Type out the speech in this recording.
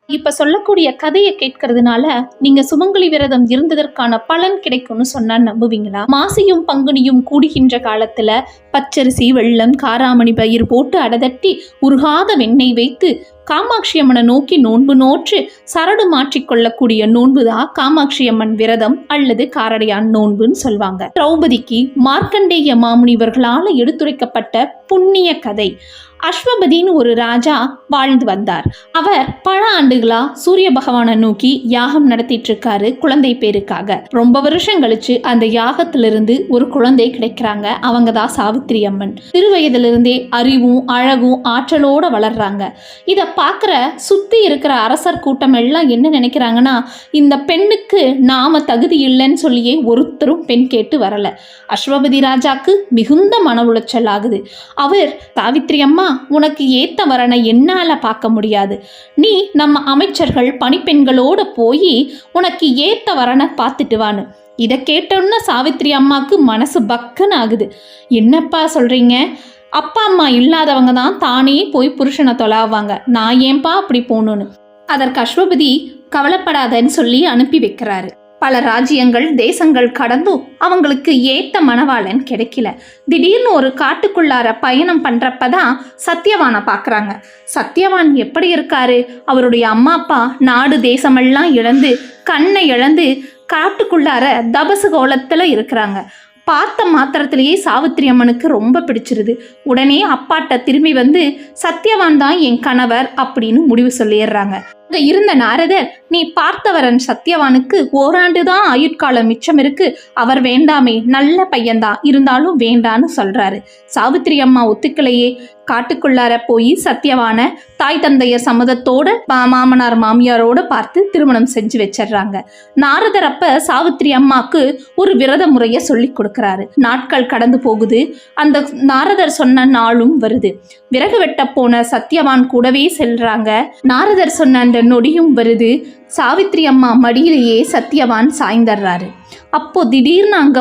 இப்ப சொல்லக்கூடிய கதையை கேட்கறதுனால நீங்க சுமங்கலி விரதம் இருந்ததற்கான பலன் கிடைக்கும்னு சொன்னா நம்புவீங்களா? மாசியும் பங்குனியும் கூடுகின்ற காலத்துல பச்சரிசி, வெல்லம், காராமணி பயிர் போட்டு அடதட்டி உருகாத வெண்ணெய் வைத்து காமாட்சி அம்மனை நோக்கி நோன்பு நோற்று சரடு மாற்றிக்கொள்ளக்கூடிய நோன்புதான் காமாட்சி அம்மன் விரதம் அல்லது காரடையான் நோன்புன்னு சொல்வாங்க. திரௌபதிக்கு மார்க்கண்டேய மாமுனிவர்களால எடுத்துரைக்கப்பட்ட புண்ணிய கதை. அஸ்வபதின்னு ஒரு ராஜா வாழ்ந்து வந்தார். அவர் பல ஆண்டுகளா சூரிய பகவானை நோக்கி யாகம் நடத்திட்டு இருக்காரு குழந்தை பேருக்காக. ரொம்ப வருஷம் கழிச்சு அந்த யாகத்திலிருந்து ஒரு குழந்தை கிடைக்கிறாங்க. அவங்க தான் சாவித்திரி அம்மன். சிறுவயதிலிருந்தே அறிவும் அழகும் ஆற்றலோட வளர்றாங்க. இதை பார்க்குற சுத்தி இருக்கிற அரசர் கூட்டம் எல்லாம் என்ன நினைக்கிறாங்கன்னா, இந்த பெண்ணுக்கு நாம தகுதி இல்லைன்னு சொல்லியே ஒருத்தரும் பெண் கேட்டு வரல. அஸ்வபதி ராஜாக்கு மிகுந்த மன உளைச்சல் ஆகுது. அவர், சாவித்திரி அம்மா, உனக்கு ஏத்த வரனை என்னால பார்க்க முடியாது. நீ நம்ம அமைச்சர்கள் பணிப்பெண்களோட போய் உனக்கு ஏத்த வரனை பார்த்துட்டு வான்னு. இதை கேட்டோன்னா சாவித்திரி அம்மாவுக்கு மனசு பக்கன்னு ஆகுது. என்னப்பா சொல்றீங்க? அப்பா அம்மா இல்லாதவங்க தான் தானே போய் புருஷனை தொலாவாங்க, நான் ஏன்பா அப்படி போகணுன்னு. அதற்கு அஸ்வபதி கவலைப்படாதன்னு சொல்லி அனுப்பி வைக்கிறாரு. பல ராஜ்யங்கள் தேசங்கள் கடந்தும் அவங்களுக்கு ஏத்த மணவாளன் கிடைக்கல. திடீர்னு ஒரு காட்டுக்குள்ளார பயணம் பண்றப்பதான் சத்யவானை பார்க்குறாங்க. சத்யவான் எப்படி இருக்காரு? அவருடைய அம்மா அப்பா நாடு தேசமெல்லாம் இழந்து கண்ணை இழந்து காட்டுக்குள்ளார தபசு கோலத்தில் இருக்கிறாங்க. பார்த்த மாத்திரத்திலேயே சாவித்திரி அம்மனுக்கு ரொம்ப பிடிச்சிருது. உடனே அப்பாட்ட திரும்பி வந்து சத்யவான் தான் என் கணவர் அப்படின்னு முடிவு சொல்லிடுறாங்க. அங்கே இருந்த நாரதர், நீ பார்த்தவரன் சத்யவானுக்கு ஓராண்டு தான் ஆயுட்காலம் மிச்சம் இருக்கு, அவர் வேண்டாமே, நல்ல பையன்தான், இருந்தாலும் வேண்டான்னு சொல்றாரு. சாவித்திரி அம்மா ஒத்துக்கலையே. காட்டுக்குள்ளார போய் சத்யவான தாய் தந்தையர் சம்மதத்தோட மாமனார் மாமியாரோட பார்த்து திருமணம் செஞ்சு வச்சிடுறாங்க. நாரதர் அப்ப சாவித்திரி அம்மாக்கு ஒரு விரத முறையை சொல்லி கொடுக்கறாரு. நாட்கள் கடந்து போகுது. அந்த நாரதர் சொன்ன நாளும் வருது. விறகு வெட்ட போன சத்யவான் கூடவே செல்றாங்க. நாரதர் சொன்ன அந்த நொடியும் வருது. சாவித்திரி அம்மா மடியிலேயே சத்யவான் சாய்ந்தர்றாரு. அப்போ திடீர்னு அங்க